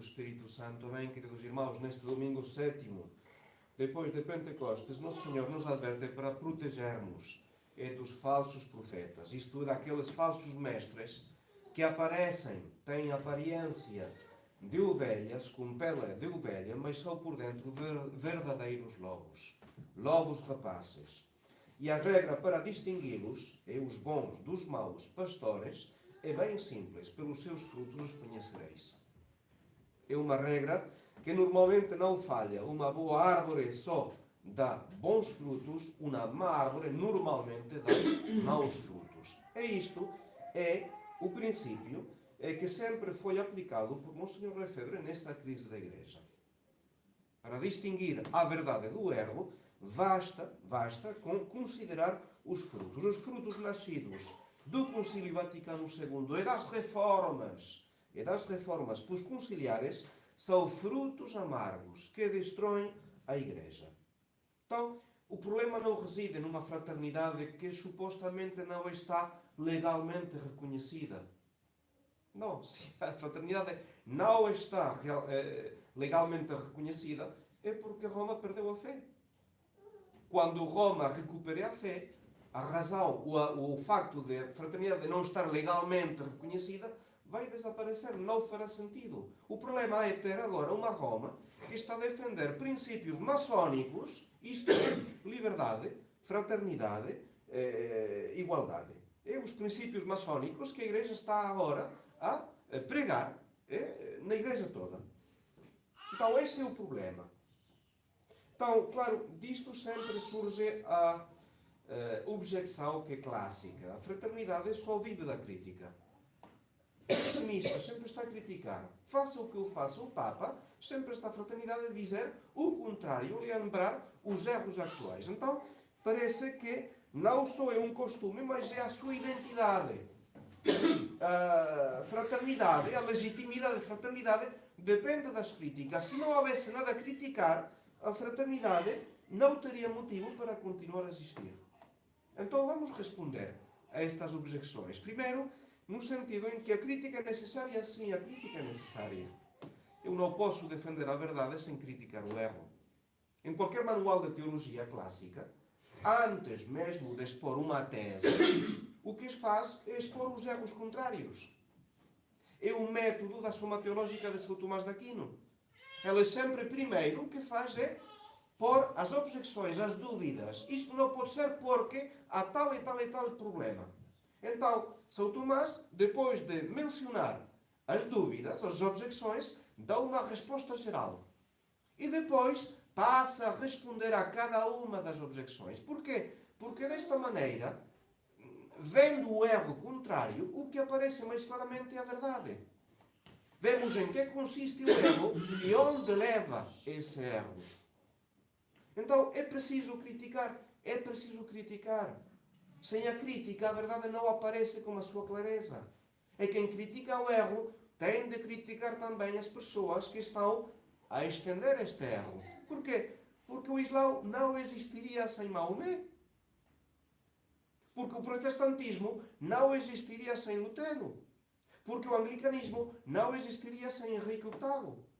Espírito Santo. Amém, queridos irmãos, neste domingo 7º, depois de Pentecostes, Nosso Senhor nos adverte para protegermos dos falsos profetas, isto é, daqueles falsos mestres que aparecem, têm aparência de ovelhas, com pele de ovelha, mas são por dentro verdadeiros lobos, lobos rapazes. E a regra para distingui-los, os bons dos maus pastores, é bem simples: pelos seus frutos os conhecereis. É uma regra que normalmente não falha. Uma boa árvore só dá bons frutos, uma má árvore normalmente dá maus frutos. Isto é o princípio que sempre foi aplicado por Monsenhor Lefebvre nesta crise da Igreja. Para distinguir a verdade do erro, basta com considerar os frutos nascidos do Concílio Vaticano II e das reformas pois conciliares, são frutos amargos que destroem a Igreja. Então, o problema não reside numa fraternidade que supostamente não está legalmente reconhecida. Não, se a fraternidade não está legalmente reconhecida, é porque Roma perdeu a fé. Quando Roma recupere a fé, a razão, o facto de a fraternidade não estar legalmente reconhecida, vai desaparecer, não fará sentido. O problema é ter agora uma Roma que está a defender princípios maçónicos, isto é, liberdade, fraternidade, igualdade. É os princípios maçónicos que a Igreja está agora a pregar na Igreja toda. Então, esse é o problema. Então, claro, disto sempre surge a objeção que é clássica. A fraternidade só vive da crítica. O pessimista sempre está a criticar. Faça o que eu faça, o Papa sempre está a fraternidade a dizer o contrário e a lembrar os erros atuais. Então, parece que não só é um costume, mas é a sua identidade. A fraternidade, a legitimidade da fraternidade depende das críticas. Se não houvesse nada a criticar, a fraternidade não teria motivo para continuar a existir. Então vamos responder a estas objeções. Primeiro, no sentido em que a crítica é necessária. Sim, a crítica é necessária. Eu não posso defender a verdade sem criticar o erro. Em qualquer manual de teologia clássica, antes mesmo de expor uma tese, o que se faz é expor os erros contrários. É o método da Suma Teológica de São Tomás de Aquino. Ela sempre primeiro o que faz é pôr as objeções, as dúvidas. Isto não pode ser porque há tal e tal e tal problema. Então, São Tomás, depois de mencionar as dúvidas, as objeções, dá uma resposta geral. E depois passa a responder a cada uma das objeções. Porquê? Porque desta maneira, vendo o erro contrário, o que aparece mais claramente é a verdade. Vemos em que consiste o erro e onde leva esse erro. Então, é preciso criticar. É preciso criticar. Sem a crítica, a verdade não aparece com a sua clareza. É quem critica o erro tem de criticar também as pessoas que estão a estender este erro. Porquê? Porque o Islão não existiria sem Maomé. Porque o protestantismo não existiria sem Lutero. Porque o anglicanismo não existiria sem Henrique VIII.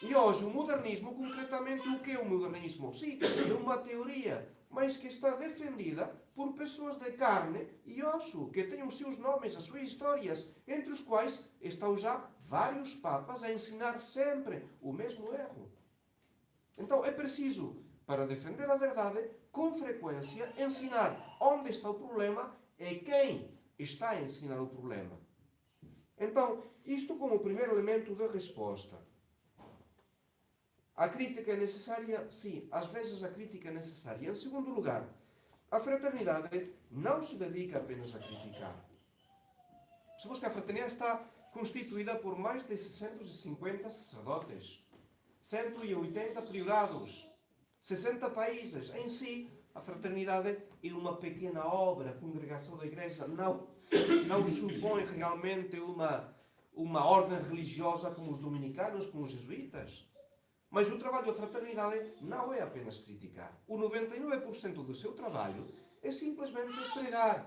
E hoje o modernismo, concretamente, o que é o modernismo? Sim, é uma teoria, mas que está defendida por pessoas de carne e osso, que têm os seus nomes, as suas histórias, entre os quais estão já vários papas a ensinar sempre o mesmo erro. Então é preciso, para defender a verdade, com frequência, ensinar onde está o problema e quem está a ensinar o problema. Então, isto como o primeiro elemento de resposta. A crítica é necessária? Sim, às vezes a crítica é necessária. Em segundo lugar, a fraternidade não se dedica apenas a criticar. Sabemos que a fraternidade está constituída por mais de 650 sacerdotes, 180 priorados, 60 países. Em si, a fraternidade é uma pequena obra, a congregação da Igreja não supõe realmente uma ordem religiosa como os dominicanos, como os jesuítas. Mas o trabalho da fraternidade não é apenas criticar. O 99% do seu trabalho é simplesmente pregar,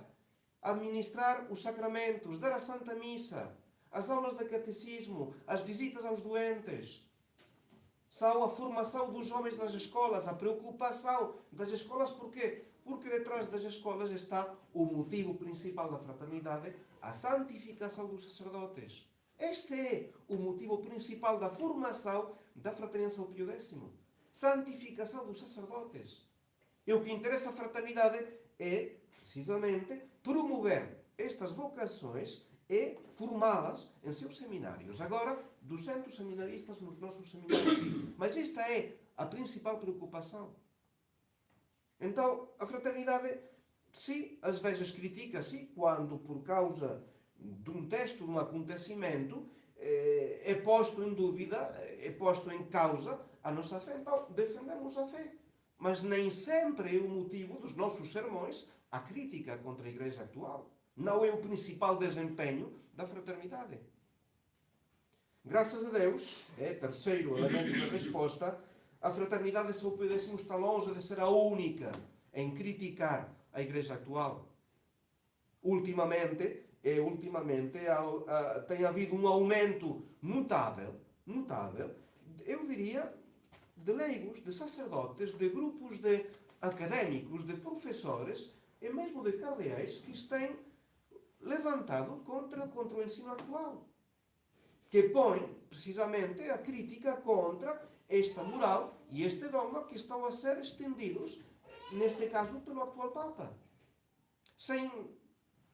administrar os sacramentos, dar a Santa Missa, as aulas de catecismo, as visitas aos doentes, são a formação dos homens nas escolas, a preocupação das escolas. Porquê? Porque detrás das escolas está o motivo principal da fraternidade, a santificação dos sacerdotes. Este é o motivo principal da formação da Fraternidade São Pio X. Santificação dos sacerdotes. E o que interessa à fraternidade é, precisamente, promover estas vocações e formá-las em seus seminários. Agora, 200 seminaristas nos nossos seminários. Mas esta é a principal preocupação. Então, a fraternidade, sim, às vezes critica-se quando, por causa de um texto, de um acontecimento, é posto em dúvida, é posto em causa a nossa fé. Então, defendemos a fé. Mas nem sempre é o motivo dos nossos sermões a crítica contra a Igreja atual. Não é o principal desempenho da fraternidade. Graças a Deus, terceiro elemento da resposta, a fraternidade São Pio X está longe de ser a única em criticar a Igreja atual. Ultimamente tem havido um aumento notável, eu diria, de leigos, de sacerdotes, de grupos de académicos, de professores e mesmo de cardeais que se têm levantado contra o ensino atual, que põe precisamente a crítica contra esta moral e este dogma que estão a ser estendidos, neste caso, pelo atual Papa.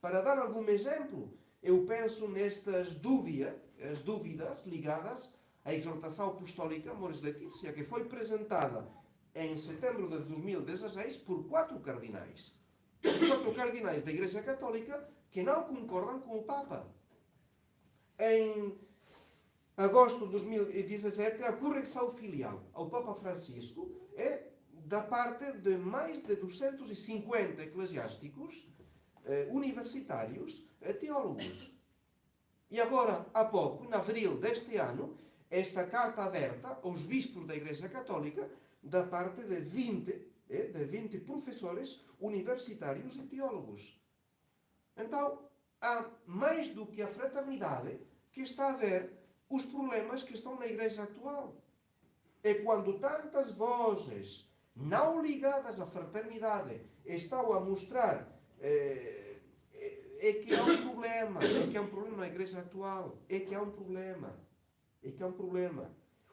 Para dar algum exemplo, eu penso nestas dúvidas ligadas à exortação apostólica Amoris Laetitia, que foi apresentada em setembro de 2016 por 4 cardinais. 4 cardinais da Igreja Católica que não concordam com o Papa. Em agosto de 2017, a correção filial ao Papa Francisco é da parte de mais de 250 eclesiásticos, universitários, teólogos. E agora, há pouco, em abril deste ano, esta carta aberta aos bispos da Igreja Católica, da parte de 20 professores universitários e teólogos. Então, há mais do que a fraternidade que está a ver os problemas que estão na Igreja atual. É quando tantas vozes não ligadas à fraternidade estão a mostrar que há um problema, na Igreja atual, que há um problema.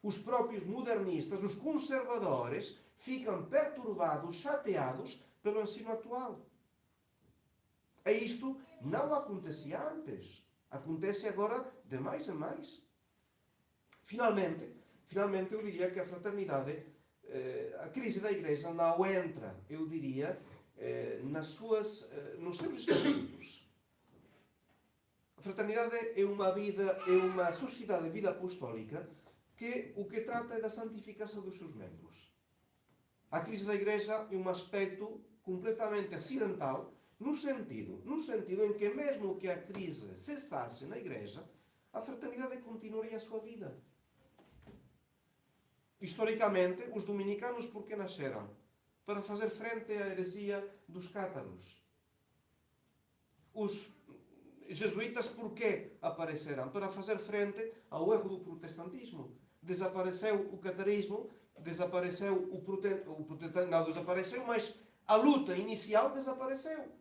Os próprios modernistas, os conservadores, ficam perturbados, chateados pelo ensino atual. E isto não acontecia antes. Acontece agora de mais a mais. Finalmente, eu diria que a fraternidade, a crise da Igreja não entra, eu diria, nos seus estatutos. A fraternidade é uma sociedade de vida apostólica que o que trata é da santificação dos seus membros. A crise da Igreja é um aspecto completamente acidental, no sentido em que mesmo que a crise cessasse na Igreja, a fraternidade continuaria a sua vida. Historicamente, os dominicanos por que nasceram? Para fazer frente à heresia dos cátaros. Os jesuítas por que apareceram? Para fazer frente ao erro do protestantismo. Desapareceu o catarismo, desapareceu o protestantismo, não desapareceu, mas a luta inicial desapareceu.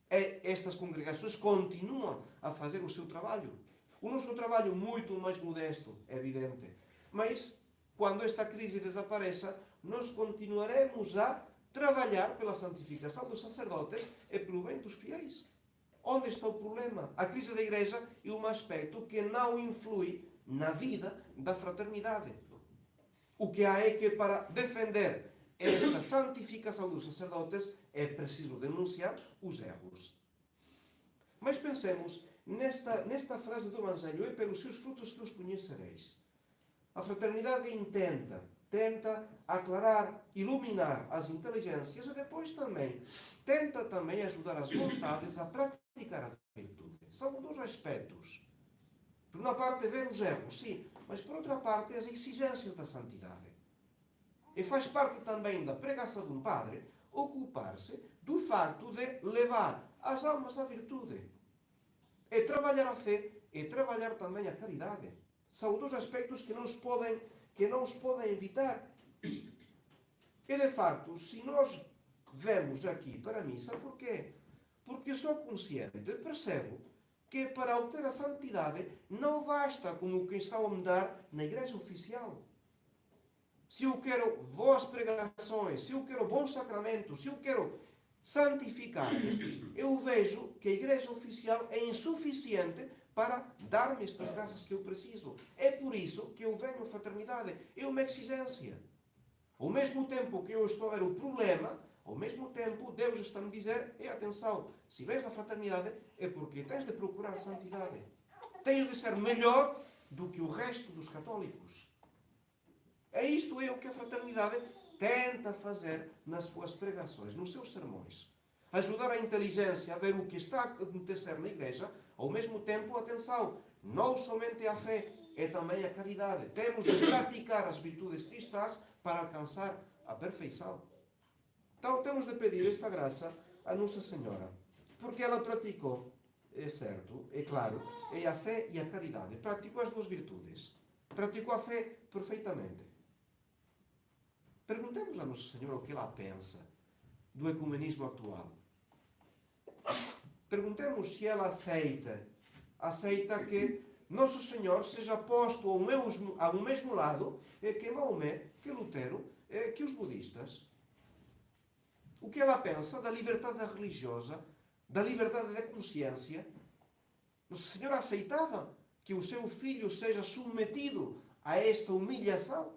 Estas congregações continuam a fazer o seu trabalho. O nosso trabalho muito mais modesto, é evidente. Mas, quando esta crise desapareça, nós continuaremos a trabalhar pela santificação dos sacerdotes e pelo bem dos fiéis. Onde está o problema? A crise da Igreja é um aspecto que não influi na vida da fraternidade. O que há é que para defender esta santificação dos sacerdotes é preciso denunciar os erros. Mas pensemos nesta frase do Evangelho: e pelos seus frutos que os conhecereis. A fraternidade tenta aclarar, iluminar as inteligências e depois tenta também ajudar as vontades a praticar a virtude. São 2 aspectos. Por uma parte, ver os erros, sim, mas por outra parte, as exigências da santidade. E faz parte também da pregação de um padre ocupar-se do facto de levar as almas à virtude. É trabalhar a fé é trabalhar também a caridade. São dois aspectos que não se podem evitar. E de facto, se nós vemos aqui para a missa, porquê? Porque eu sou consciente, percebo que para obter a santidade não basta como quem está a me dar na igreja oficial. Se eu quero boas pregações, se eu quero bons sacramentos, se eu quero santificar-me, eu vejo que a igreja oficial é insuficiente para dar-me estas graças que eu preciso. É por isso que eu venho à fraternidade. É uma exigência. Ao mesmo tempo que eu estou a ver o problema, ao mesmo tempo Deus está a me dizer, atenção, se vens da fraternidade é porque tens de procurar a santidade. Tens de ser melhor do que o resto dos católicos. Isto é o que a fraternidade tenta fazer nas suas pregações, nos seus sermões. Ajudar a inteligência a ver o que está a acontecer na igreja, ao mesmo tempo, atenção, não somente a fé, é também a caridade. Temos de praticar as virtudes cristãs para alcançar a perfeição. Então temos de pedir esta graça a Nossa Senhora, porque ela praticou, é certo, é claro, é a fé e a caridade. Praticou as duas virtudes. Praticou a fé perfeitamente. Perguntemos a Nossa Senhora o que ela pensa do ecumenismo atual. Perguntemos se ela aceita que Nosso Senhor seja posto ao mesmo lado que Maomé, que Lutero, que os budistas. O que ela pensa da liberdade religiosa, da liberdade da consciência. Nossa Senhora aceitava que o seu filho seja submetido a esta humilhação.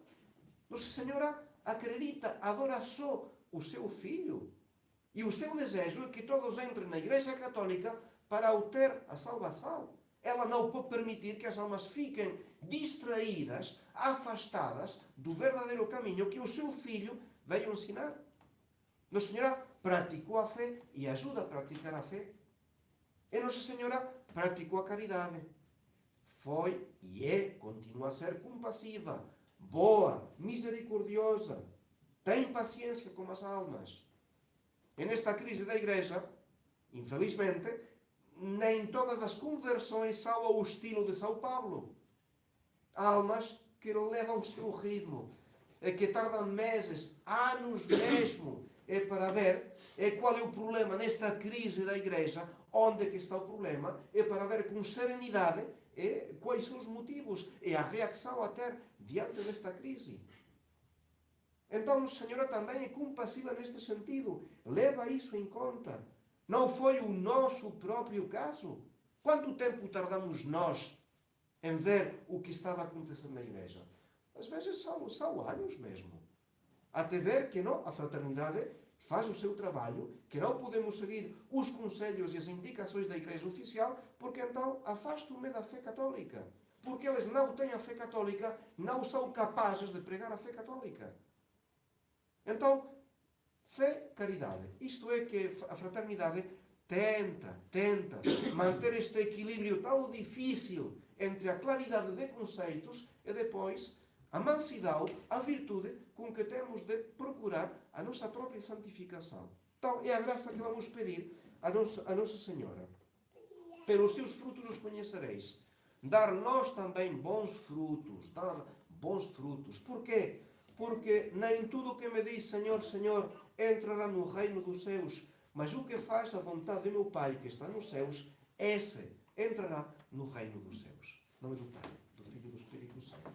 Nossa Senhora acredita, adora só o seu filho. E o seu desejo é que todos entrem na Igreja Católica para obter a salvação. Ela não pode permitir que as almas fiquem distraídas, afastadas do verdadeiro caminho que o seu filho veio ensinar. Nossa Senhora praticou a fé e ajuda a praticar a fé. E Nossa Senhora praticou a caridade. Foi e continua a ser compassiva, boa, misericordiosa, tem paciência com as almas. E nesta crise da Igreja, infelizmente, nem todas as conversões são ao estilo de São Paulo. Há almas que levam o seu ritmo, que tardam meses, anos mesmo, para ver qual é o problema nesta crise da Igreja, onde é que está o problema, para ver com serenidade quais são os motivos e a reação a ter diante desta crise. Então, Nossa Senhora também é compassiva neste sentido. Leva isso em conta. Não foi o nosso próprio caso? Quanto tempo tardamos nós em ver o que estava acontecendo na igreja? Às vezes são anos mesmo. Até ver que não, a fraternidade faz o seu trabalho, que não podemos seguir os conselhos e as indicações da igreja oficial, porque então afastam-me da fé católica. Porque eles não têm a fé católica, não são capazes de pregar a fé católica. Então, fé, caridade. Isto é que a fraternidade tenta manter este equilíbrio tão difícil entre a claridade de conceitos e depois a mansidão, a virtude com que temos de procurar a nossa própria santificação. Então, é a graça que vamos pedir a Nossa Senhora. Pelos seus frutos os conhecereis. Dar nós também bons frutos. Dar bons frutos. Porquê? Porque nem tudo o que me diz Senhor, Senhor, entrará no reino dos céus, mas o que faz a vontade do meu Pai que está nos céus, esse entrará no reino dos céus. Em nome do Pai, do Filho e do Espírito Santo.